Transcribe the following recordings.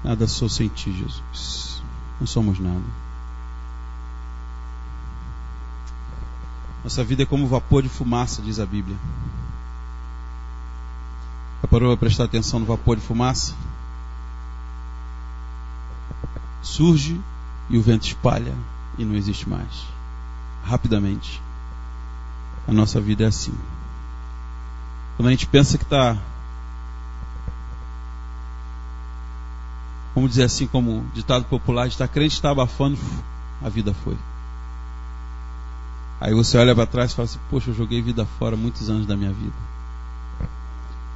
Nada sou sem ti, Jesus. Não somos nada. Nossa vida é como vapor de fumaça, diz a Bíblia. Já parou para prestar atenção no vapor de fumaça? Surge e o vento espalha e não existe mais. Rapidamente. A nossa vida é assim. Quando a gente pensa que está, vamos dizer assim, como ditado popular, de estar crente, está abafando, a vida foi. Aí você olha para trás e fala assim: poxa, eu joguei vida fora muitos anos da minha vida.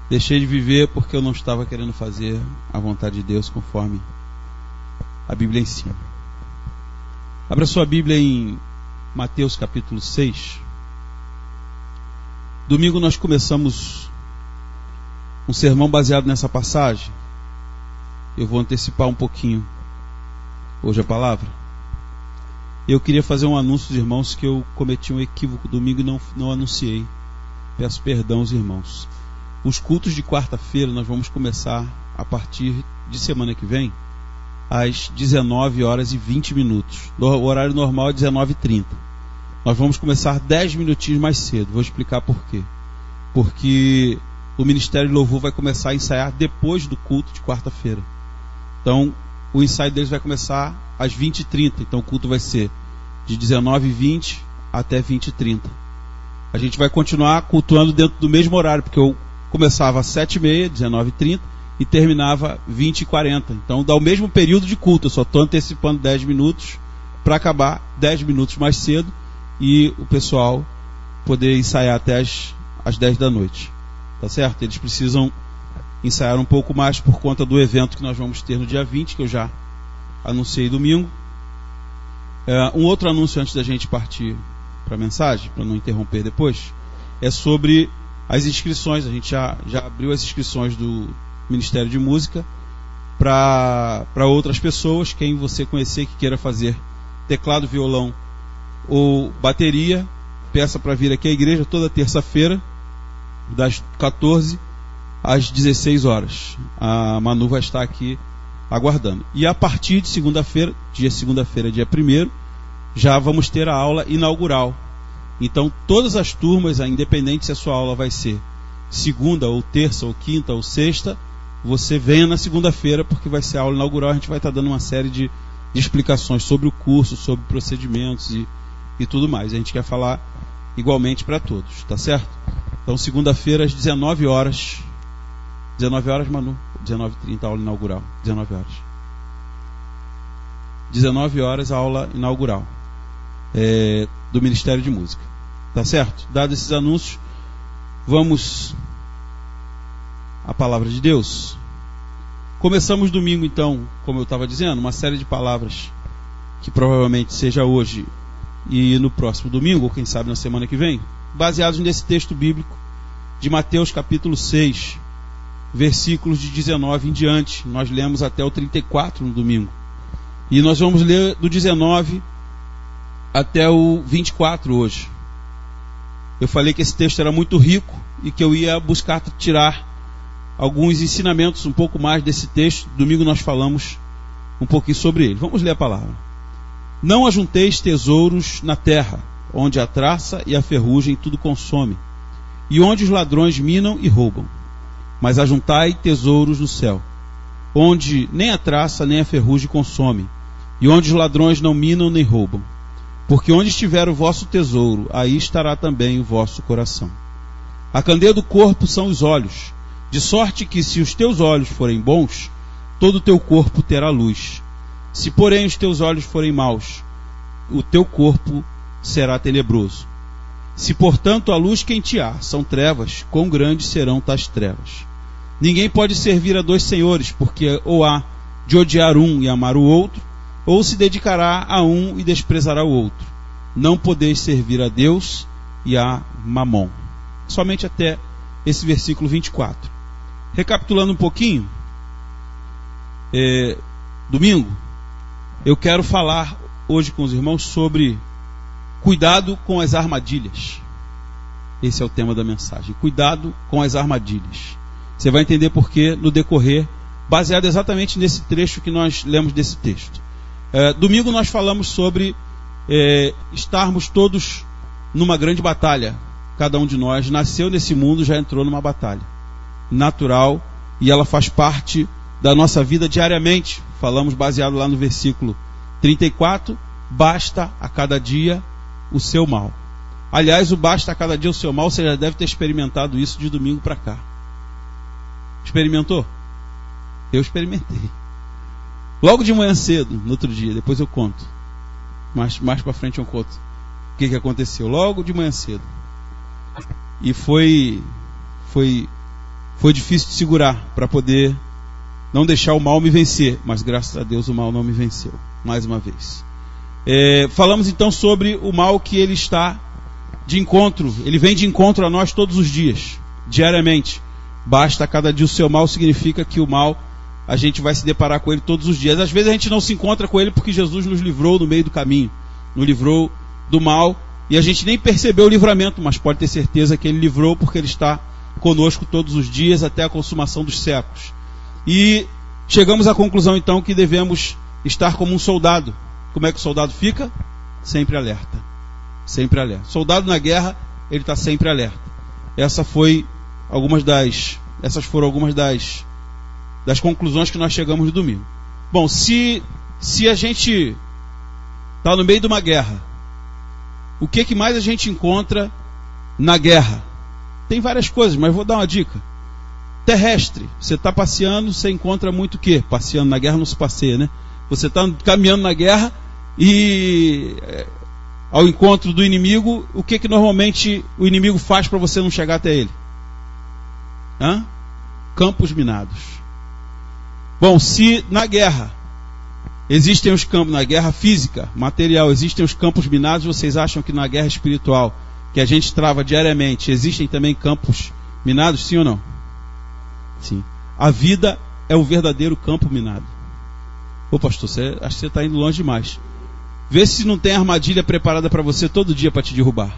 Deixei de viver porque eu não estava querendo fazer a vontade de Deus conforme a Bíblia ensina. Abra sua Bíblia em Mateus capítulo 6. Domingo nós começamos um sermão baseado nessa passagem. Eu vou antecipar um pouquinho hoje a palavra. Eu queria fazer um anúncio aos irmãos que eu cometi um equívoco domingo e não anunciei. Peço perdão aos irmãos. Os cultos de quarta-feira nós vamos começar a partir de semana que vem, às 19h20. O horário normal é 19h30. Nós vamos começar 10 minutinhos mais cedo. Vou explicar por quê. Porque o Ministério de Louvor vai começar a ensaiar depois do culto de quarta-feira. Então, o ensaio deles vai começar às 20h30. Então, o culto vai ser de 19h20 até 20h30. A gente vai continuar cultuando dentro do mesmo horário, porque eu começava às 7h30, 19h30, e terminava 20h40. Então, dá o mesmo período de culto. Eu só estou antecipando 10 minutos para acabar 10 minutos mais cedo e o pessoal poder ensaiar até às 10 da noite. Tá certo? Eles precisam ensaiar um pouco mais por conta do evento que nós vamos ter no dia 20, que eu já anunciei domingo. Um outro anúncio antes da gente partir para a mensagem, para não interromper depois, é sobre as inscrições. A gente já abriu as inscrições do Ministério de Música para outras pessoas. Quem você conhecer que queira fazer teclado, violão ou bateria, peça para vir aqui à igreja toda terça-feira, das 14 às 16 horas. A Manu vai estar aqui aguardando. E a partir de segunda-feira, dia 1º, já vamos ter a aula inaugural. Então, todas as turmas, independente se a sua aula vai ser segunda, ou terça, ou quinta, ou sexta, você venha na segunda-feira, porque vai ser a aula inaugural. A gente vai estar dando uma série de explicações sobre o curso, sobre procedimentos e tudo mais. A gente quer falar igualmente para todos, tá certo? Então, segunda-feira, às 19 horas. 19 horas, Manu? 19h30, a aula inaugural. 19 horas. 19 horas, a aula inaugural do Ministério de Música. Tá certo? Dados esses anúncios, vamos à palavra de Deus. Começamos domingo, então, como eu estava dizendo, uma série de palavras que provavelmente seja hoje e no próximo domingo, ou quem sabe na semana que vem, baseados nesse texto bíblico de Mateus capítulo 6, versículos de 19 em diante. Nós lemos até o 34 no domingo. E nós vamos ler do 19 até o 24 hoje. Eu falei que esse texto era muito rico e que eu ia buscar tirar alguns ensinamentos um pouco mais desse texto. Domingo nós falamos um pouquinho sobre ele. Vamos ler a palavra. Não ajunteis tesouros na terra, onde a traça e a ferrugem tudo consome, e onde os ladrões minam e roubam. Mas ajuntai tesouros no céu, onde nem a traça nem a ferrugem consome, e onde os ladrões não minam nem roubam. Porque onde estiver o vosso tesouro, aí estará também o vosso coração. A candeia do corpo são os olhos, de sorte que se os teus olhos forem bons, todo o teu corpo terá luz. Se porém os teus olhos forem maus, o teu corpo será tenebroso. Se portanto a luz que em ti há são trevas, quão grandes serão tais trevas? Ninguém pode servir a dois senhores, porque ou há de odiar um e amar o outro, ou se dedicará a um e desprezará o outro. Não podeis servir a Deus e a Mamon. Somente até esse versículo 24. Recapitulando um pouquinho, domingo, eu quero falar hoje com os irmãos sobre cuidado com as armadilhas. Esse é o tema da mensagem. Cuidado com as armadilhas. Você vai entender por quê no decorrer baseado exatamente nesse trecho que nós lemos desse texto. Domingo nós falamos sobre estarmos todos numa grande batalha. Cada um de nós nasceu nesse mundo, já entrou numa batalha natural, e ela faz parte da nossa vida diariamente. Falamos baseado lá no versículo 34, basta a cada dia o seu mal. Aliás, o basta a cada dia o seu mal, você já deve ter experimentado isso de domingo para cá. Experimentou? Eu experimentei. Logo de manhã cedo, no outro dia, depois eu conto. Mais para frente eu conto o que aconteceu. Logo de manhã cedo. E foi difícil de segurar para poder não deixar o mal me vencer. Mas graças a Deus o mal não me venceu. Mais uma vez. Falamos então sobre o mal que ele está de encontro. Ele vem de encontro a nós todos os dias, diariamente. Basta a cada dia o seu mal significa que o mal, a gente vai se deparar com ele todos os dias. Às vezes a gente não se encontra com ele porque Jesus nos livrou no meio do caminho, nos livrou do mal, e a gente nem percebeu o livramento, mas pode ter certeza que ele livrou porque ele está conosco todos os dias até a consumação dos séculos. E chegamos à conclusão então que devemos estar como um soldado. Como é que o soldado fica? Sempre alerta. Sempre alerta. Soldado na guerra, ele está sempre alerta. Essas foram algumas das conclusões que nós chegamos no domingo. Bom, se a gente está no meio de uma guerra, o que mais a gente encontra na guerra? Tem várias coisas, mas vou dar uma dica. Terrestre, você está passeando, você encontra muito o quê? Passeando na guerra não se passeia, né? Você está caminhando na guerra e ao encontro do inimigo, o que normalmente o inimigo faz para você não chegar até ele? Campos minados. Bom, se na guerra existem os campos, na guerra física, material, existem os campos minados, vocês acham que na guerra espiritual, que a gente trava diariamente, existem também campos minados, sim ou não? Sim. A vida é o verdadeiro campo minado. Ô pastor, acho que você está indo longe demais. Vê se não tem armadilha preparada para você todo dia para te derrubar.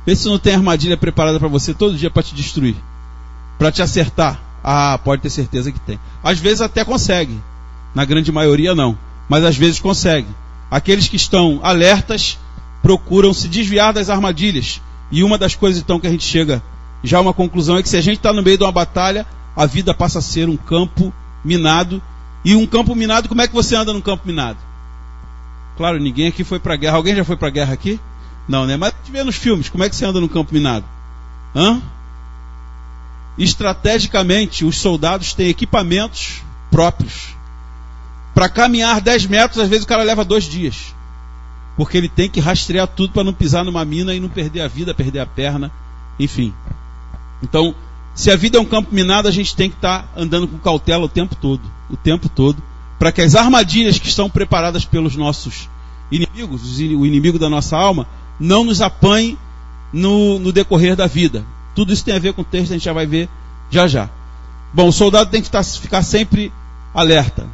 Vê se não tem armadilha preparada para você todo dia para te destruir, para te acertar. Pode ter certeza que tem. Às vezes até consegue, na grande maioria não, mas às vezes consegue. Aqueles que estão alertas procuram se desviar das armadilhas. E uma das coisas então que a gente chega já a uma conclusão é que se a gente está no meio de uma batalha, a vida passa a ser um campo minado. E um campo minado, como é que você anda num campo minado? Claro, ninguém aqui foi para a guerra. Alguém já foi para a guerra aqui? Não, né? Mas a gente vê nos filmes, como é que você anda num campo minado? Estrategicamente, os soldados têm equipamentos próprios. Para caminhar 10 metros, às vezes o cara leva 2 dias. Porque ele tem que rastrear tudo para não pisar numa mina e não perder a vida, perder a perna, enfim. Então, se a vida é um campo minado, a gente tem que estar andando com cautela o tempo todo, para que as armadilhas que estão preparadas pelos nossos inimigos, o inimigo da nossa alma, não nos apanhe no decorrer da vida. Tudo isso tem a ver com o texto, a gente já vai ver já. Bom, o soldado tem que ficar sempre alerta.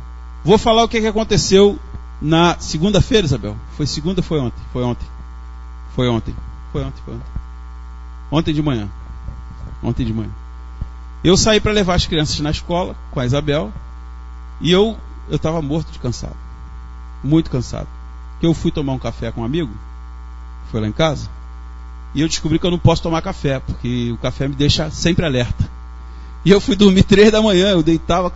Vou falar o que aconteceu na segunda-feira, Isabel. Foi segunda ou foi ontem? Foi ontem. Ontem de manhã. Eu saí para levar as crianças na escola com a Isabel e eu estava morto de cansado. Muito cansado. Porque eu fui tomar um café com um amigo, foi lá em casa, e eu descobri que eu não posso tomar café, porque o café me deixa sempre alerta. E eu fui dormir 3 da manhã, eu deitava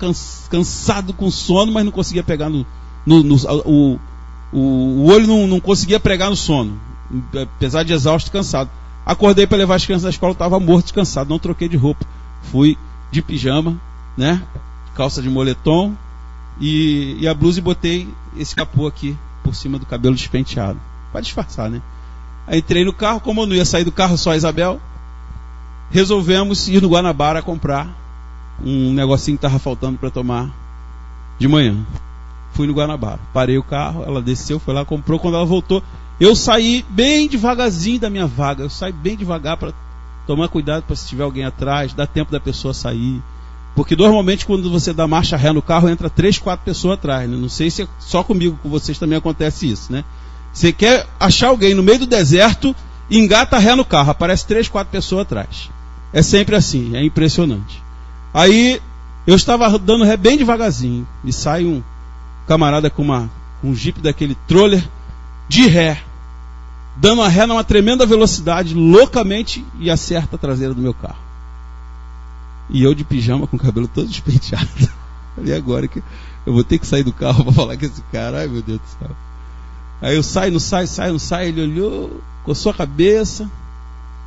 cansado, com sono, mas não conseguia pegar o olho não conseguia pregar no sono, apesar de exausto e cansado. Acordei para levar as crianças na escola, estava morto de cansado, não troquei de roupa. Fui de pijama, né? Calça de moletom e a blusa, e botei esse capô aqui por cima do cabelo despenteado, para disfarçar, né? Aí entrei no carro, como eu não ia sair do carro, só a Isabel, resolvemos ir no Guanabara comprar um negocinho que estava faltando para tomar de manhã. Fui no Guanabara, parei o carro, ela desceu, foi lá, comprou. Quando ela voltou, eu saí bem devagarzinho da minha vaga. Eu saí bem devagar para tomar cuidado para se tiver alguém atrás, dar tempo da pessoa sair. Porque normalmente quando você dá marcha ré no carro, entra 3, 4 pessoas atrás, né? Não sei se é só comigo, com vocês também acontece isso, né? Você quer achar alguém no meio do deserto, engata ré no carro, aparece 3, 4 pessoas atrás. É sempre assim, é impressionante. Aí Eu estava dando ré bem devagarzinho, e sai um camarada com um jipe daquele troller de ré, dando a ré numa tremenda velocidade, loucamente, e acerta a traseira do meu carro. E eu de pijama, com o cabelo todo despenteado. Falei, agora que eu vou ter que sair do carro para falar com esse cara. Ai, meu Deus do céu. Aí eu saio, não sai. Ele olhou, coçou a cabeça.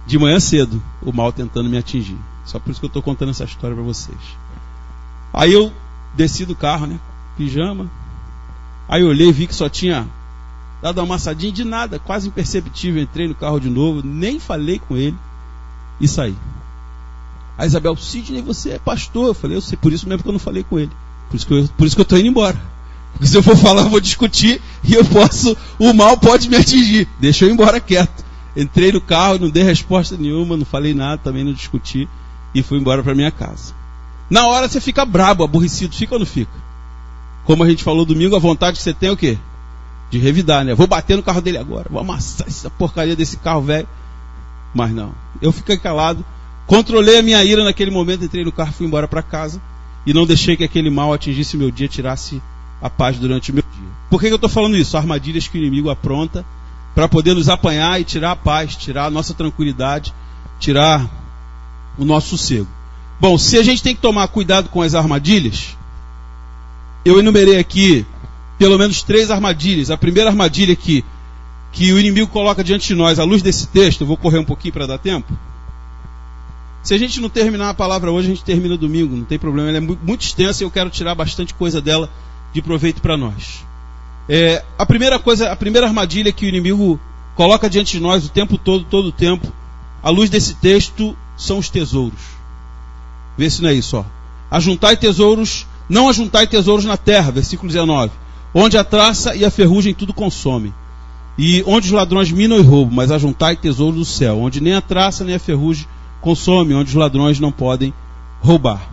De manhã cedo, o mal tentando me atingir. Só por isso que eu estou contando essa história para vocês. Aí eu desci do carro, né? Pijama. Aí eu olhei e vi que só tinha dado uma amassadinha de nada, quase imperceptível. Entrei no carro de novo, nem falei com ele e saí. A Isabel, Sidney, você é pastor. Eu falei, eu sei, por isso mesmo que eu não falei com ele. Por isso que eu estou indo embora. Porque se eu for falar, eu vou discutir e o mal pode me atingir. Deixa eu ir embora quieto. Entrei no carro, não dei resposta nenhuma, não falei nada, também não discuti e fui embora para minha casa. Na hora você fica brabo, aborrecido, fica ou não fica? Como a gente falou domingo, a vontade que você tem é o quê? De revidar, né? Vou bater no carro dele agora, vou amassar essa porcaria desse carro velho. Mas não, eu fiquei calado, controlei a minha ira naquele momento, entrei no carro, fui embora para casa e não deixei que aquele mal atingisse o meu dia, tirasse a paz durante o meu dia. Por que eu estou falando isso? Armadilhas que o inimigo apronta para poder nos apanhar e tirar a paz, tirar a nossa tranquilidade, tirar o nosso sossego. Bom, se a gente tem que tomar cuidado com as armadilhas, eu enumerei aqui pelo menos 3 armadilhas. A primeira armadilha que o inimigo coloca diante de nós, à luz desse texto, eu vou correr um pouquinho para dar tempo. Se a gente não terminar a palavra hoje, a gente termina domingo, não tem problema. Ela é muito extensa e eu quero tirar bastante coisa dela de proveito para nós. A primeira armadilha que o inimigo coloca diante de nós o tempo todo o tempo, à luz desse texto, são os tesouros. Vê se não é isso, ó. Não ajuntai tesouros na terra, versículo 19. Onde a traça e a ferrugem tudo consomem. E onde os ladrões minam e roubam, mas ajuntai tesouros do céu, onde nem a traça nem a ferrugem consomem, onde os ladrões não podem roubar.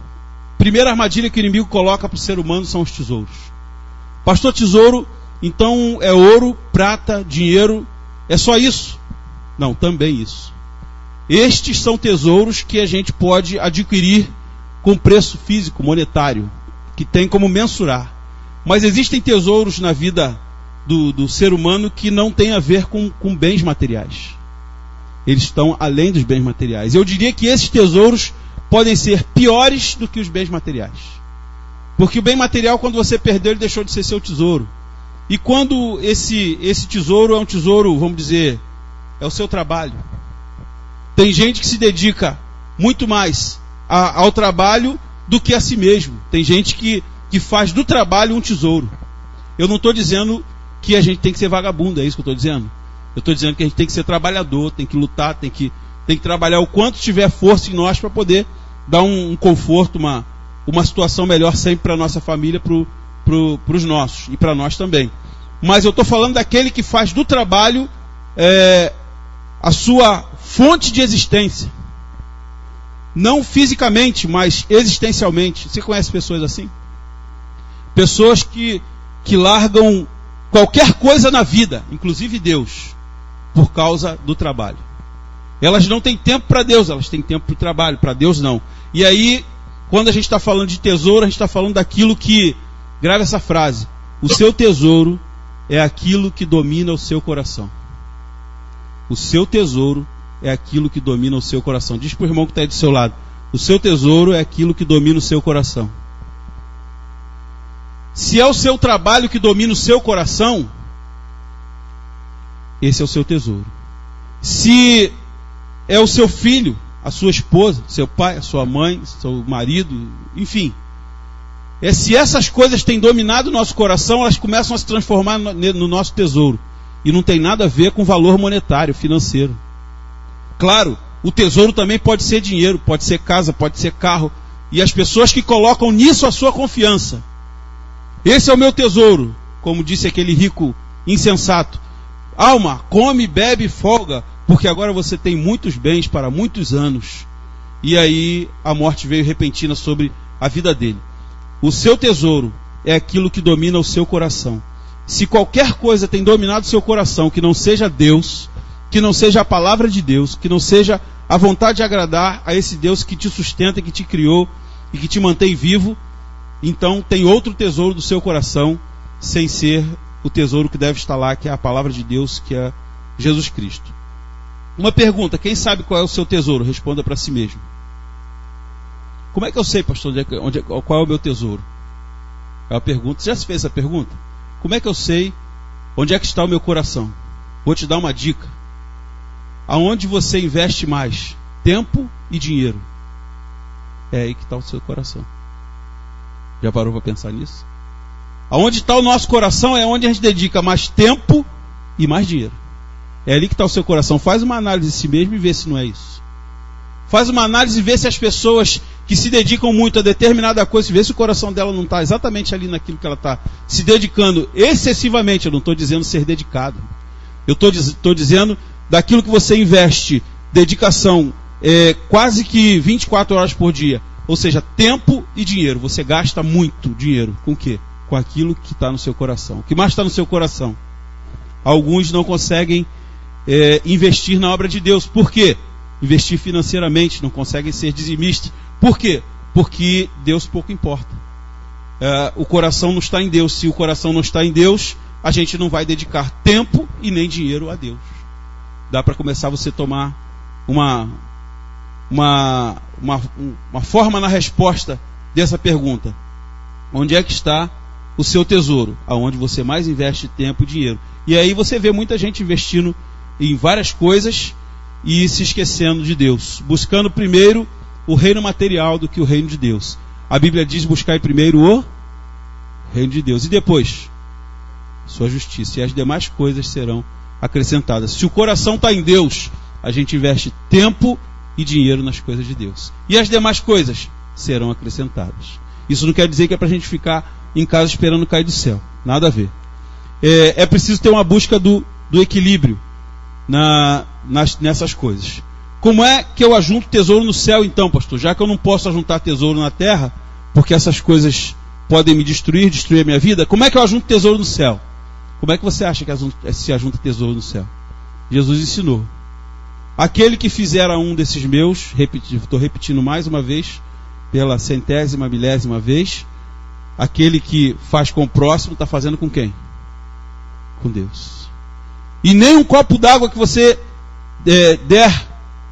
Primeira armadilha que o inimigo coloca para o ser humano são os tesouros. Pastor, tesouro, então é ouro, prata, dinheiro, é só isso? Não, também isso. Estes são tesouros que a gente pode adquirir com preço físico, monetário, que tem como mensurar. Mas existem tesouros na vida do ser humano que não tem a ver com bens materiais. Eles estão além dos bens materiais. Eu diria que esses tesouros podem ser piores do que os bens materiais. Porque o bem material, quando você perdeu, ele deixou de ser seu tesouro. E quando esse tesouro é um tesouro, vamos dizer, é o seu trabalho. Tem gente que se dedica muito mais ao trabalho do que a si mesmo. Tem gente que faz do trabalho um tesouro. Eu não estou dizendo que a gente tem que ser vagabundo, é isso que eu estou dizendo. Eu estou dizendo que a gente tem que ser trabalhador, tem que lutar, tem que trabalhar o quanto tiver força em nós para poder dar um conforto, uma situação melhor sempre para a nossa família, para os nossos e para nós também. Mas eu estou falando daquele que faz do trabalho a sua fonte de existência. Não fisicamente, mas existencialmente. Você conhece pessoas assim? Pessoas que largam qualquer coisa na vida, inclusive Deus, por causa do trabalho. Elas não têm tempo para Deus, elas têm tempo para o trabalho, para Deus não. E aí, quando a gente está falando de tesouro, a gente está falando daquilo que, grave essa frase, o seu tesouro é aquilo que domina o seu coração. O seu tesouro é aquilo que domina o seu coração. Diz para o irmão que está aí do seu lado, o seu tesouro é aquilo que domina o seu coração. Se é o seu trabalho que domina o seu coração, esse é o seu tesouro. Se é o seu filho, a sua esposa, seu pai, a sua mãe, seu marido, enfim. Se essas coisas têm dominado o nosso coração, elas começam a se transformar no nosso tesouro. E não tem nada a ver com valor monetário, financeiro. Claro, o tesouro também pode ser dinheiro, pode ser casa, pode ser carro. E as pessoas que colocam nisso a sua confiança. Esse é o meu tesouro, como disse aquele rico insensato. Alma, come, bebe, folga, porque agora você tem muitos bens para muitos anos. E aí a morte veio repentina sobre a vida dele. O seu tesouro é aquilo que domina o seu coração. Se qualquer coisa tem dominado o seu coração, que não seja Deus, que não seja a palavra de Deus, que não seja a vontade de agradar a esse Deus que te sustenta, que te criou e que te mantém vivo, então tem outro tesouro do seu coração, sem ser o tesouro que deve estar lá, que é a palavra de Deus, que é Jesus Cristo. Uma pergunta: quem sabe qual é o seu tesouro? Responda para si mesmo. Como é que eu sei, pastor, qual é o meu tesouro? É uma pergunta. Você já se fez essa pergunta? Como é que eu sei onde é que está o meu coração? Vou te dar uma dica. Aonde você investe mais tempo e dinheiro, é aí que está o seu coração. Já parou para pensar nisso? Aonde está o nosso coração é onde a gente dedica mais tempo e mais dinheiro. É ali que está o seu coração. Faz uma análise de si mesmo e vê se não é isso. Faz uma análise e vê se as pessoas que se dedicam muito a determinada coisa, vê se o coração dela não está exatamente ali naquilo que ela está se dedicando excessivamente. Eu não estou dizendo ser dedicado. Eu estou dizendo daquilo que você investe, dedicação, quase que 24 horas por dia. Ou seja, tempo e dinheiro. Você gasta muito dinheiro. Com o quê? Com aquilo que está no seu coração. O que mais está no seu coração? Alguns não conseguem investir na obra de Deus. Por quê? Investir financeiramente, não conseguem ser dizimistas. Por quê? Porque Deus pouco importa. O coração não está em Deus. Se o coração não está em Deus, a gente não vai dedicar tempo e nem dinheiro a Deus. Dá para começar você a tomar uma forma na resposta dessa pergunta. Onde é que está o seu tesouro? Aonde você mais investe tempo e dinheiro. E aí você vê muita gente investindo em várias coisas e se esquecendo de Deus, buscando primeiro o reino material do que o reino de Deus. A Bíblia diz: buscar primeiro o reino de Deus e depois sua justiça, e as demais coisas serão acrescentadas. Se o coração está em Deus, a gente investe tempo e dinheiro nas coisas de Deus, e as demais coisas serão acrescentadas. Isso não quer dizer que é para a gente ficar em casa esperando cair do céu, nada a ver. É preciso ter uma busca do equilíbrio nessas coisas. Como é que eu ajunto tesouro no céu então, pastor? Já que eu não posso ajuntar tesouro na terra, porque essas coisas podem me destruir a minha vida, como é que eu ajunto tesouro no céu? Como é que você acha que se ajunta tesouro no céu? Jesus ensinou: aquele que fizer a um desses meus, estou repetindo mais uma vez, pela 100ª, milésima vez, aquele que faz com o próximo, está fazendo com quem? Com Deus. E nem um copo d'água que você der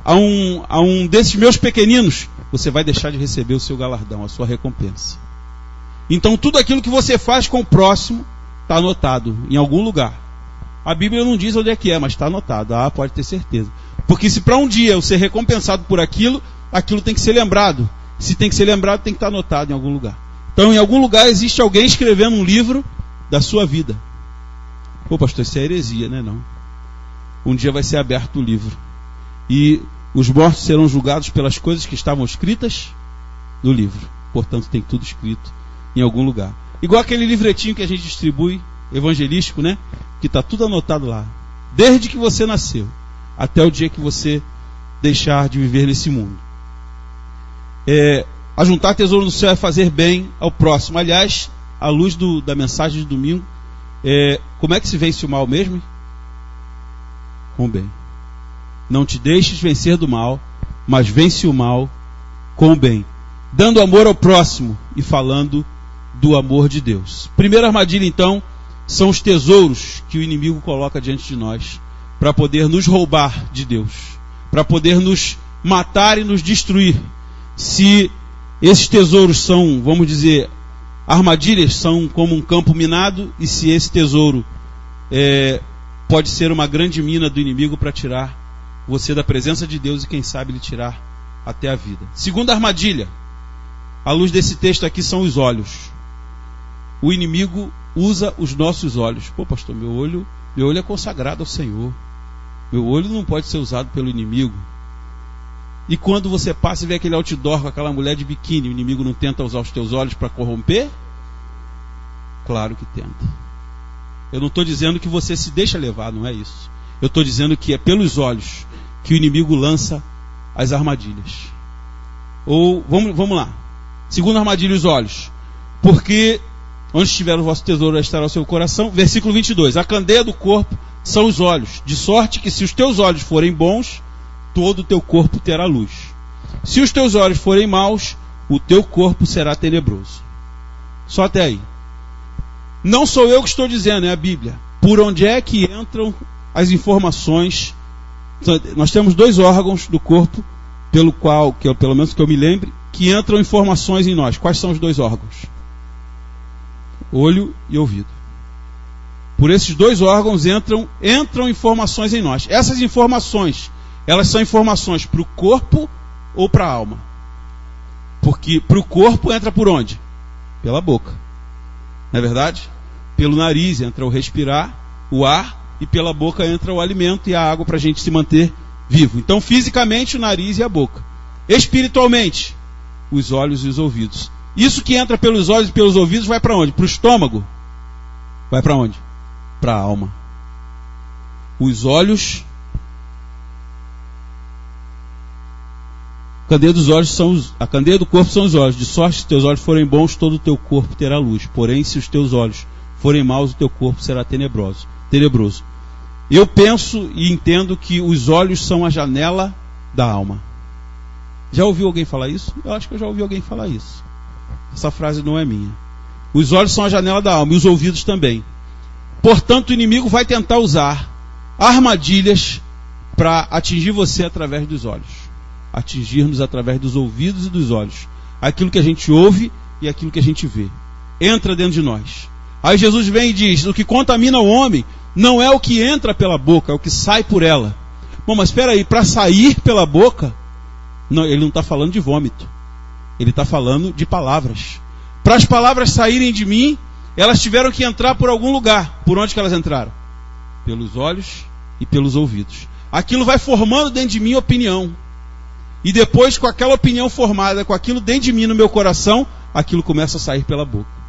a um desses meus pequeninos, você vai deixar de receber o seu galardão, a sua recompensa. Então tudo aquilo que você faz com o próximo está anotado em algum lugar. A Bíblia não diz onde é que é, mas está anotado. Pode ter certeza. Porque se para um dia eu ser recompensado por aquilo, aquilo tem que ser lembrado. Se tem que ser lembrado, tem que estar anotado em algum lugar. Então em algum lugar existe alguém escrevendo um livro da sua vida. Pô, pastor, isso é heresia, né? Não. Um dia vai ser aberto o livro. E os mortos serão julgados pelas coisas que estavam escritas no livro. Portanto, tem tudo escrito em algum lugar. Igual aquele livretinho que a gente distribui, evangelístico, né? Que está tudo anotado lá. Desde que você nasceu, até o dia que você deixar de viver nesse mundo. Ajuntar tesouro no céu é fazer bem ao próximo. Aliás, à luz da mensagem de domingo, como é que se vence o mal mesmo? Com o bem. Não te deixes vencer do mal, mas vence o mal com o bem. Dando amor ao próximo e falando do amor de Deus. Primeira armadilha, então, são os tesouros que o inimigo coloca diante de nós para poder nos roubar de Deus, para poder nos matar e nos destruir. Se esses tesouros são, vamos dizer, armadilhas, são como um campo minado, e se esse tesouro pode ser uma grande mina do inimigo para tirar você da presença de Deus e quem sabe lhe tirar até a vida. Segunda armadilha, à luz desse texto aqui, são os olhos. O inimigo usa os nossos olhos. Pô, pastor, meu olho é consagrado ao Senhor. Meu olho não pode ser usado pelo inimigo. E quando você passa e vê aquele outdoor com aquela mulher de biquíni, o inimigo não tenta usar os teus olhos para corromper? Claro que tenta. Eu não estou dizendo que você se deixa levar, não é isso. Eu estou dizendo que é pelos olhos que o inimigo lança as armadilhas. Ou, vamos lá. Segunda armadilha, os olhos. Porque onde estiver o vosso tesouro, estará o seu coração. Versículo 22. A candeia do corpo são os olhos, de sorte que se os teus olhos forem bons, todo o teu corpo terá luz. Se os teus olhos forem maus, o teu corpo será tenebroso. Só até aí. Não sou eu que estou dizendo, é a Bíblia. Por onde é que entram as informações? Nós temos 2 órgãos do corpo, pelo qual, pelo menos que eu me lembre, que entram informações em nós. Quais são os 2 órgãos? Olho e ouvido. Por esses 2 órgãos entram informações em nós. Essas informações, elas são informações para o corpo ou para a alma? Porque para o corpo entra por onde? Pela boca. Não é verdade? Pelo nariz entra o respirar, o ar, e pela boca entra o alimento e a água para a gente se manter vivo. Então, fisicamente, o nariz e a boca. Espiritualmente, os olhos e os ouvidos. Isso que entra pelos olhos e pelos ouvidos vai para onde? Para o estômago? Vai para onde? Para a alma. Os olhos... A candeia do corpo são os olhos. De sorte, se teus olhos forem bons, todo o teu corpo terá luz. Porém, se os teus olhos forem maus, o teu corpo será tenebroso. Eu penso e entendo que os olhos são a janela da alma. Já ouviu alguém falar isso? Eu acho que eu já ouvi alguém falar isso. Essa frase não é minha. Os olhos são a janela da alma e os ouvidos também. Portanto, o inimigo vai tentar usar armadilhas para atingir você através dos olhos. Atingir-nos através dos ouvidos e dos olhos. Aquilo que a gente ouve e aquilo que a gente vê. Entra dentro de nós. Aí Jesus vem e diz, o que contamina o homem não é o que entra pela boca, é o que sai por ela. Bom, mas espera aí, para sair pela boca, não, ele não está falando de vômito. Ele está falando de palavras. Para as palavras saírem de mim, elas tiveram que entrar por algum lugar. Por onde que elas entraram? Pelos olhos e pelos ouvidos. Aquilo vai formando dentro de mim opinião. E depois, com aquela opinião formada, com aquilo dentro de mim, no meu coração, aquilo começa a sair pela boca.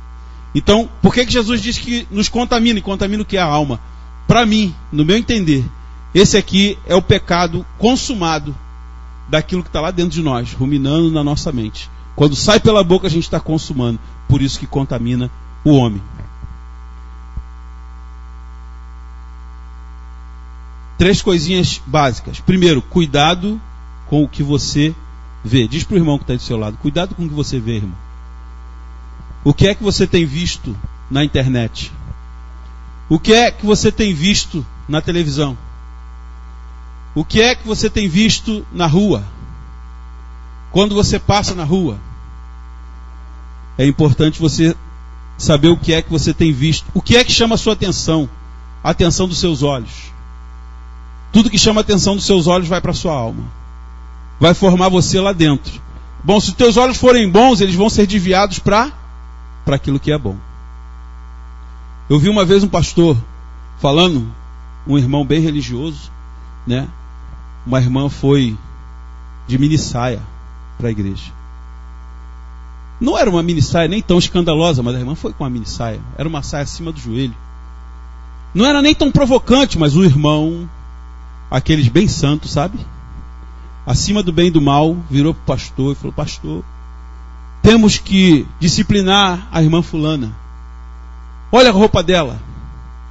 Então, por que Jesus diz que nos contamina? E contamina o que é a alma? Para mim, no meu entender, esse aqui é o pecado consumado daquilo que está lá dentro de nós, ruminando na nossa mente. Quando sai pela boca, a gente está consumando. Por isso que contamina o homem. 3 coisinhas básicas. Primeiro, cuidado com o que você vê. Diz para o irmão que está do seu lado, cuidado com o que você vê, irmão. O que é que você tem visto na internet? O que é que você tem visto na televisão? O que é que você tem visto na rua? Quando você passa na rua, é importante você saber o que é que você tem visto. O que é que chama a sua atenção? A atenção dos seus olhos. Tudo que chama a atenção dos seus olhos vai para a sua alma. Vai formar você lá dentro. Bom, se os teus olhos forem bons, eles vão ser desviados para aquilo que é bom. Eu vi uma vez um pastor falando, um irmão bem religioso, né? Uma irmã foi de mini saia para a igreja. Não era uma mini saia nem tão escandalosa, mas a irmã foi com uma mini saia. Era uma saia acima do joelho. Não era nem tão provocante, mas o irmão, aqueles bem santos, sabe? Acima do bem e do mal, virou para o pastor e falou: pastor, temos que disciplinar a irmã fulana. Olha a roupa dela.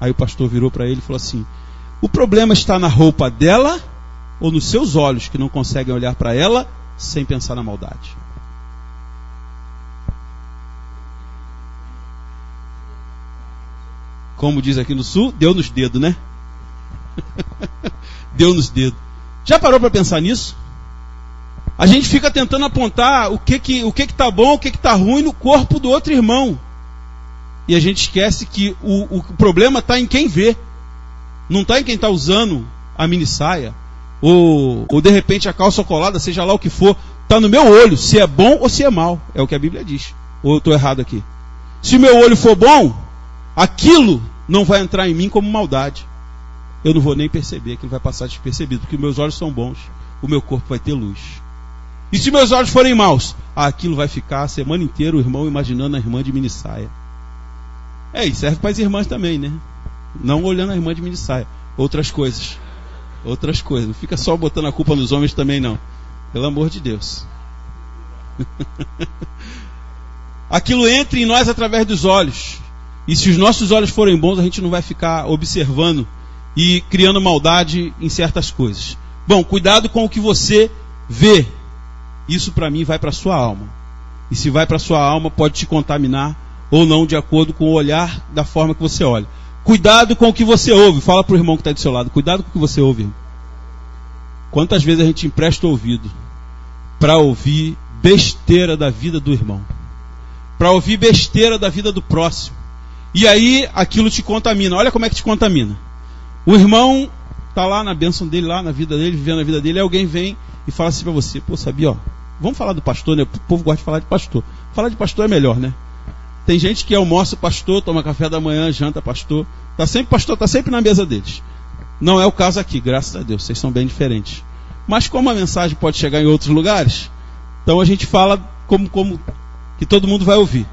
Aí o pastor virou para ele e falou assim: o problema está na roupa dela ou nos seus olhos que não conseguem olhar para ela sem pensar na maldade? Como diz aqui no sul, deu nos dedos, né? Deu nos dedos. Já parou para pensar nisso? A gente fica tentando apontar o que está bom, o que está ruim no corpo do outro irmão. E a gente esquece que o problema está em quem vê. Não está em quem está usando a mini saia. Ou de repente a calça colada, seja lá o que for. Está no meu olho, se é bom ou se é mal. É o que a Bíblia diz. Ou eu estou errado aqui? Se o meu olho for bom, aquilo não vai entrar em mim como maldade. Eu não vou nem perceber, aquilo vai passar despercebido. Porque meus olhos são bons, o meu corpo vai ter luz. E se meus olhos forem maus, aquilo vai ficar a semana inteira o irmão imaginando a irmã de mini saia. E serve para as irmãs também, né? Não olhando a irmã de mini saia. Outras coisas. Não fica só botando a culpa nos homens também, não. Pelo amor de Deus. Aquilo entra em nós através dos olhos. E se os nossos olhos forem bons, a gente não vai ficar observando e criando maldade em certas coisas. Bom, cuidado com o que você vê. Isso para mim vai para a sua alma. E se vai para a sua alma, pode te contaminar ou não, de acordo com o olhar da forma que você olha. Cuidado com o que você ouve. Fala para o irmão que está do seu lado. Cuidado com o que você ouve, irmão. Quantas vezes a gente empresta o ouvido para ouvir besteira da vida do irmão, para ouvir besteira da vida do próximo, e aí aquilo te contamina. Olha como é que te contamina. O irmão está lá na bênção dele, lá na vida dele, vivendo a vida dele, e alguém vem e fala assim para você: pô, sabia, ó, vamos falar do pastor, né? O povo gosta de falar de pastor. Falar de pastor é melhor, né? Tem gente que almoça pastor, toma café da manhã, janta pastor, pastor está sempre na mesa deles. Não é o caso aqui, graças a Deus, vocês são bem diferentes. Mas como a mensagem pode chegar em outros lugares, então a gente fala como que todo mundo vai ouvir.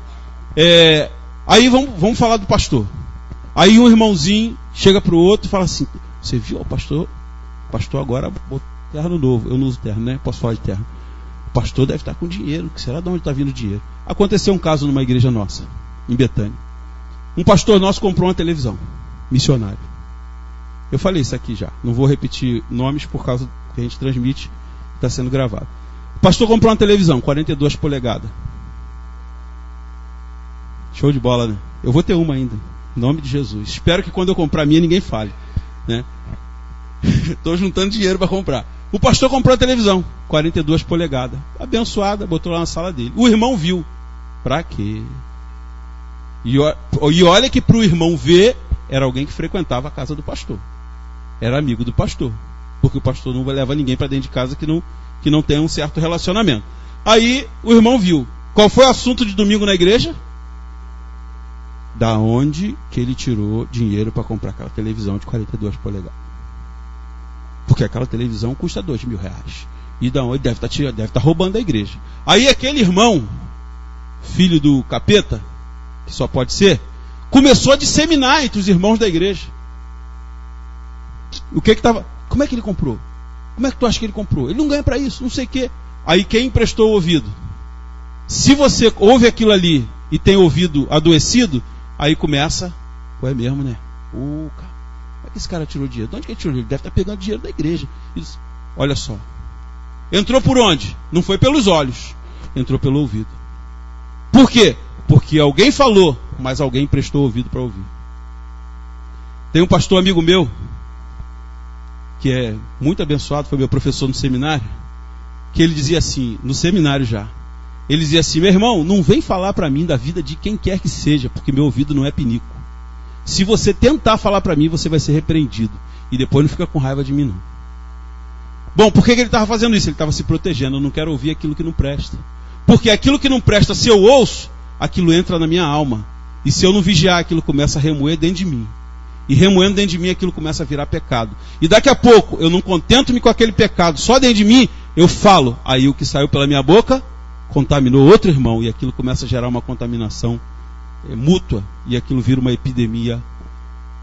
Aí vamos falar do pastor. Aí um irmãozinho chega para o outro e fala assim: você viu, o pastor agora botou terno novo. Eu não uso terno, né? Posso falar de terno. O pastor deve estar com dinheiro. Que será de onde está vindo o dinheiro? Aconteceu um caso numa igreja nossa, em Betânia. Um pastor nosso comprou uma televisão, missionário. Eu falei isso aqui já. Não vou repetir nomes por causa que a gente transmite, está sendo gravado. O pastor comprou uma televisão, 42 polegadas. Show de bola, né? Eu vou ter uma ainda, em nome de Jesus. Espero que quando eu comprar a minha, ninguém fale, né? Estou juntando dinheiro para comprar. O pastor comprou a televisão, 42 polegadas. Abençoada, botou lá na sala dele. O irmão viu. Pra quê? E olha que para o irmão ver, era alguém que frequentava a casa do pastor. Era amigo do pastor. Porque o pastor não leva ninguém para dentro de casa que não tenha um certo relacionamento. Aí o irmão viu. Qual foi o assunto de domingo na igreja? Da onde que ele tirou dinheiro para comprar aquela televisão de 42 polegadas? Porque aquela televisão custa R$2.000. E da onde deve estar roubando a igreja. Aí aquele irmão, filho do capeta, que só pode ser, começou a disseminar entre os irmãos da igreja. Como é que ele comprou? Como é que tu acha que ele comprou? Ele não ganha para isso, não sei o quê. Aí quem emprestou o ouvido? Se você ouve aquilo ali e tem ouvido adoecido, aí começa, é mesmo, né? Como é que esse cara tirou dinheiro? De onde que ele tirou dinheiro? Ele deve estar pegando dinheiro da igreja. Isso. Olha só. Entrou por onde? Não foi pelos olhos. Entrou pelo ouvido. Por quê? Porque alguém falou, mas alguém emprestou o ouvido para ouvir. Tem um pastor amigo meu, que é muito abençoado, foi meu professor no seminário, que ele dizia assim, no seminário já, ele dizia assim: meu irmão, não vem falar para mim da vida de quem quer que seja, porque meu ouvido não é pinico. Se você tentar falar para mim, você vai ser repreendido. E depois não fica com raiva de mim, não. Bom, por que ele estava fazendo isso? Ele estava se protegendo. Eu não quero ouvir aquilo que não presta. Porque aquilo que não presta, se eu ouço, aquilo entra na minha alma. E se eu não vigiar, aquilo começa a remoer dentro de mim. E remoendo dentro de mim, aquilo começa a virar pecado. E daqui a pouco, eu não contento-me com aquele pecado, só dentro de mim, eu falo. Aí o que saiu pela minha boca contaminou outro irmão. E aquilo começa a gerar uma contaminação mútua, e aquilo vira uma epidemia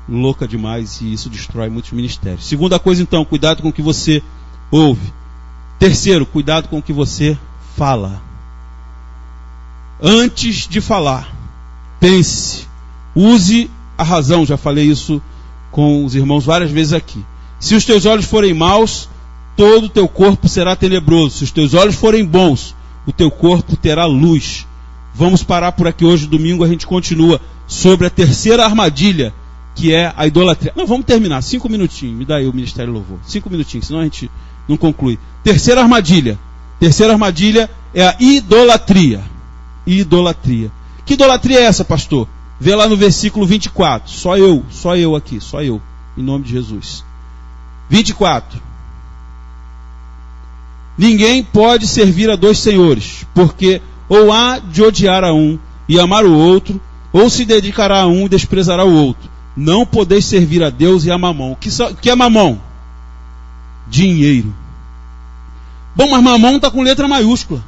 louca demais, e isso destrói muitos ministérios. Segunda coisa, então, cuidado com o que você ouve. Terceiro, cuidado com o que você fala. Antes de falar, pense, use a razão. Já falei isso com os irmãos várias vezes aqui. Se os teus olhos forem maus, todo o teu corpo será tenebroso. Se os teus olhos forem bons, o teu corpo terá luz. Vamos parar por aqui hoje, domingo a gente continua sobre a terceira armadilha, que é a idolatria. Não, vamos terminar, 5 minutinhos, me dá aí o Ministério Louvor, 5 minutinhos, senão a gente não conclui. Terceira armadilha é a idolatria. Idolatria. Que idolatria é essa, pastor? Vê lá no versículo 24, só eu aqui, em nome de Jesus. 24. Ninguém pode servir a dois senhores, porque ou há de odiar a um e amar o outro, ou se dedicará a um e desprezará o outro. Não podeis servir a Deus e a Mamon. O que é Mamon? Dinheiro. Bom, mas Mamon está com letra maiúscula.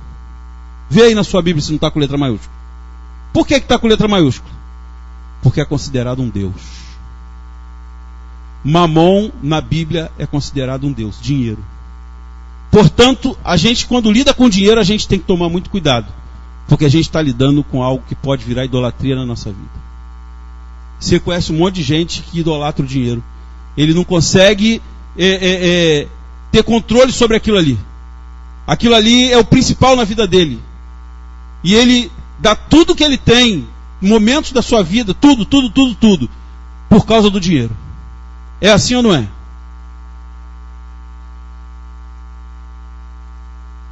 Vê aí na sua Bíblia se não está com letra maiúscula. Por que está com letra maiúscula? Porque é considerado um Deus. Mamon na Bíblia é considerado um Deus, dinheiro. Portanto, a gente, quando lida com dinheiro, a gente tem que tomar muito cuidado, porque a gente está lidando com algo que pode virar idolatria na nossa vida. Você conhece um monte de gente que idolatra o dinheiro. Ele não consegue ter controle sobre aquilo ali. Aquilo ali é o principal na vida dele. E ele dá tudo que ele tem, momentos da sua vida, tudo, por causa do dinheiro. É assim ou não é?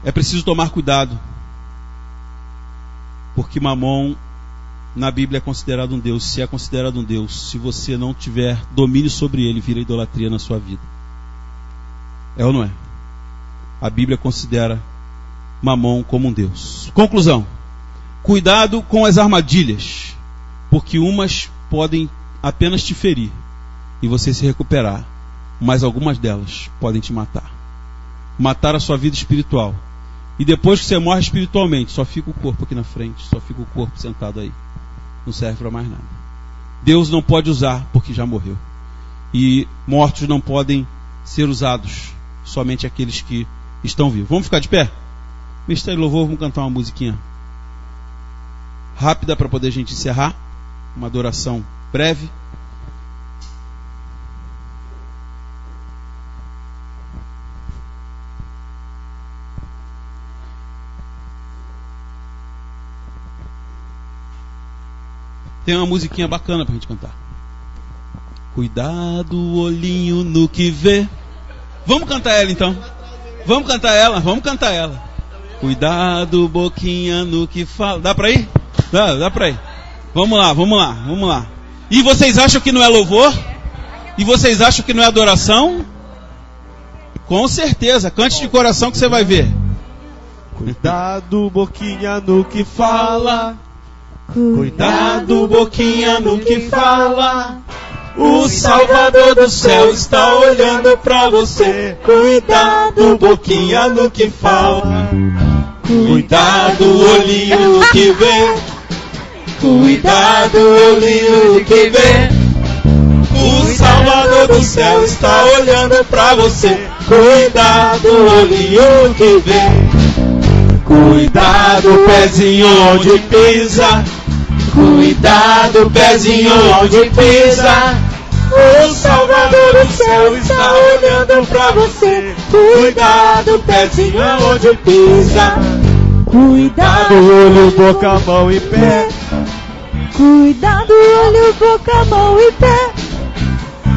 É preciso tomar cuidado, porque Mamon na Bíblia é considerado um Deus. Se é considerado um Deus, se você não tiver domínio sobre ele, vira idolatria na sua vida. É ou não é? A Bíblia considera Mamon como um Deus. Conclusão: cuidado com as armadilhas, porque umas podem apenas te ferir e você se recuperar, mas algumas delas podem te matar. Matar a sua vida espiritual. E depois que você morre espiritualmente, só fica o corpo aqui na frente, só fica o corpo sentado aí. Não serve para mais nada. Deus não pode usar porque já morreu. E mortos não podem ser usados, somente aqueles que estão vivos. Vamos ficar de pé? Ministério Louvor, vamos cantar uma musiquinha rápida para poder a gente encerrar. Uma adoração breve. Tem uma musiquinha bacana pra gente cantar. Cuidado, olhinho no que vê. Vamos cantar ela então. Vamos cantar ela. Cuidado, boquinha no que fala. Dá pra ir? Dá pra ir. Vamos lá. E vocês acham que não é louvor? E vocês acham que não é adoração? Com certeza. Cante de coração que você vai ver. Cuidado, boquinha no que fala. Cuidado, boquinha no que fala. O Salvador do céu está olhando pra você. Cuidado, boquinha no que fala. Cuidado, olhinho no que vê. Cuidado, olhinho no que vê. O Salvador do céu está olhando pra você. Cuidado, olhinho no que vê. Cuidado, pezinho onde pisa. Cuidado, pezinho onde pisa. O Salvador do céu está olhando pra você. Cuidado, pezinho onde pisa. Cuidado, olho, boca, mão e pé. Cuidado, olho, boca, mão e pé.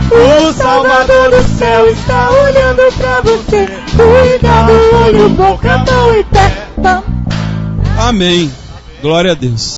O Salvador do céu está olhando pra você. Cuidado, olho, boca, mão e pé. Amém. Glória a Deus.